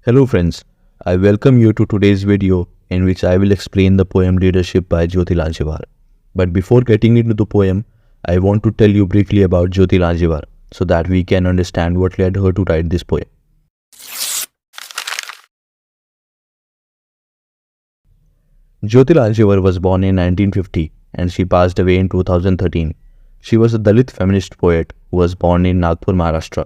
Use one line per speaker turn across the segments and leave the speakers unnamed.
Hello friends, I welcome you to today's video in which I will explain the poem Leadership by Jyoti Lanjewar. But before getting into the poem, I want to tell you briefly about Jyoti Lanjewar so that we can understand what led her to write this poem. Jyoti Lanjewar was born in 1950 and she passed away in 2013. She was a Dalit feminist poet who was born in Nagpur, Maharashtra.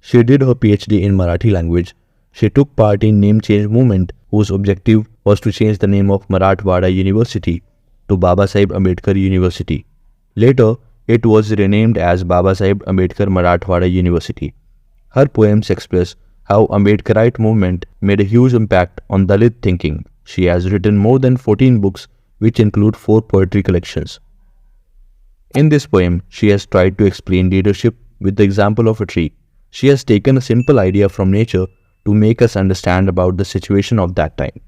She did her PhD in Marathi language. She took part in name change movement whose objective was to change the name of Marathwada University to Babasaheb Ambedkar University. Later, it was renamed as Babasaheb Ambedkar Marathwada University. Her poems express how Ambedkarite movement made a huge impact on Dalit thinking. She has written more than 14 books which include 4 poetry collections. In this poem, she has tried to explain leadership with the example of a tree. She has taken a simple idea from nature to make us understand about the situation of that time.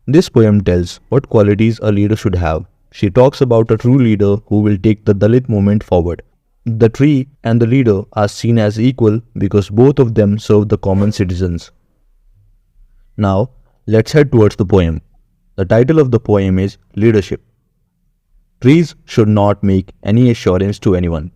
This poem tells what qualities a leader should have. She talks about a true leader who will take the Dalit movement forward. The tree and the leader are seen as equal because both of them serve the common citizens. Now, let's head towards the poem. The title of the poem is Leadership. Trees should not make any assurance to anyone.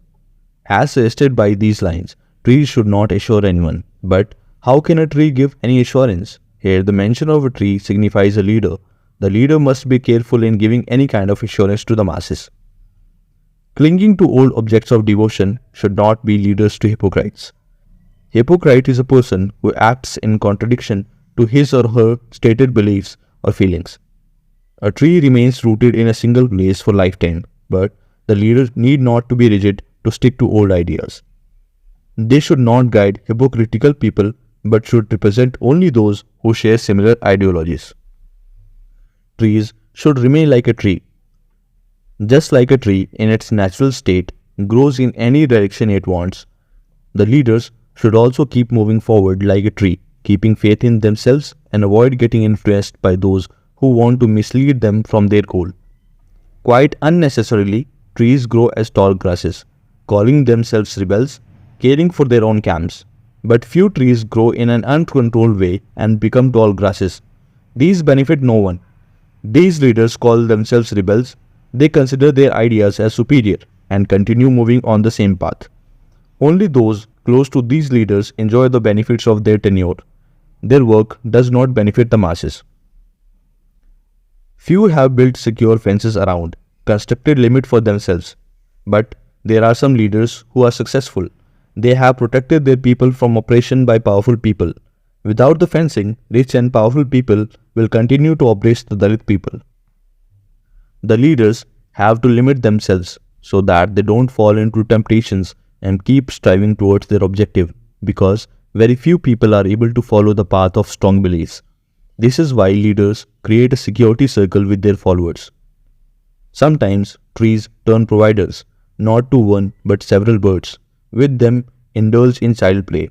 As suggested by these lines, trees should not assure anyone. But how can a tree give any assurance? Here the mention of a tree signifies a leader. The leader must be careful in giving any kind of assurance to the masses. Clinging to old objects of devotion should not be leaders to hypocrites. Hypocrite is a person who acts in contradiction to his or her stated beliefs or feelings. A tree remains rooted in a single place for lifetime, but the leader need not to be rigid to stick to old ideas. They should not guide hypocritical people but should represent only those who share similar ideologies. Trees should remain like a tree. Just like a tree in its natural state grows in any direction it wants, the leaders should also keep moving forward like a tree, keeping faith in themselves and avoid getting influenced by those who want to mislead them from their goal. Quite unnecessarily, trees grow as tall grasses, calling themselves rebels, caring for their own camps. But few trees grow in an uncontrolled way and become tall grasses. These benefit no one. These leaders call themselves rebels. They consider their ideas as superior and continue moving on the same path. Only those close to these leaders enjoy the benefits of their tenure. Their work does not benefit the masses. Few have built secure fences around, constructed limits for themselves. But there are some leaders who are successful. They have protected their people from oppression by powerful people. Without the fencing, rich and powerful people will continue to oppress the Dalit people. The leaders have to limit themselves so that they don't fall into temptations and keep striving towards their objective, because very few people are able to follow the path of strong beliefs. This is why leaders create a security circle with their followers. Sometimes trees turn providers, not to one but several birds. With them, indulge in child play.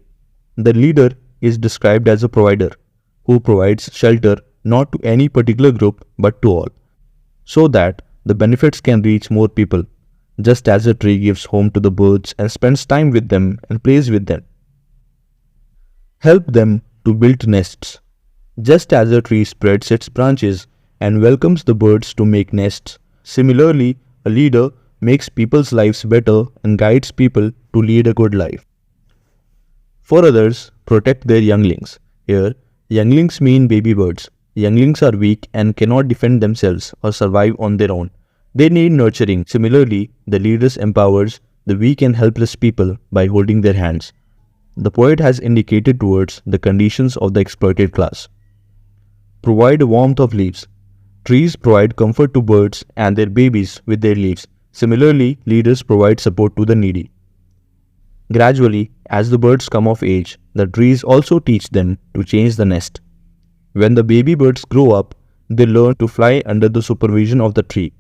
The leader is described as a provider who provides shelter not to any particular group but to all, so that the benefits can reach more people, just as a tree gives home to the birds and spends time with them and plays with them. Help them to build nests. Just as a tree spreads its branches and welcomes the birds to make nests, similarly, a leader makes people's lives better and guides people to lead a good life. For others, protect their younglings. Here, younglings mean baby birds. Younglings are weak and cannot defend themselves or survive on their own. They need nurturing. Similarly, the leaders empowers the weak and helpless people by holding their hands. The poet has indicated towards the conditions of the exploited class. Provide warmth of leaves. Trees provide comfort to birds and their babies with their leaves. Similarly, leaders provide support to the needy. Gradually, as the birds come of age, the trees also teach them to change the nest. When the baby birds grow up, they learn to fly under the supervision of the tree.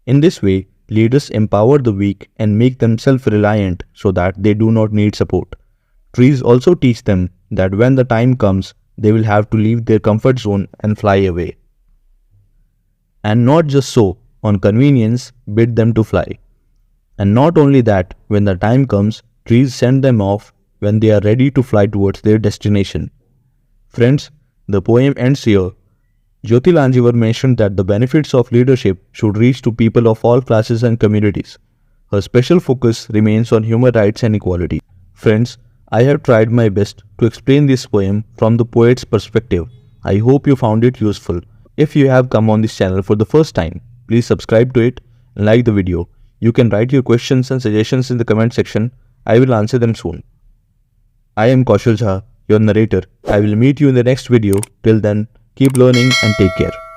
In this way, leaders empower the weak and make them self-reliant so that they do not need support. Trees also teach them that when the time comes, they will have to leave their comfort zone and fly away. And not just so, on convenience, bid them to fly. And not only that, when the time comes, trees send them off when they are ready to fly towards their destination. Friends, the poem ends here. Jyoti Lanjewar mentioned that the benefits of leadership should reach to people of all classes and communities. Her special focus remains on human rights and equality. Friends, I have tried my best to explain this poem from the poet's perspective. I hope you found it useful. If you have come on this channel for the first time, please subscribe to it and like the video. You can write your questions and suggestions in the comment section. I will answer them soon. I am Kaushal Jha, your narrator. I will meet you in the next video. Till then, keep learning and take care.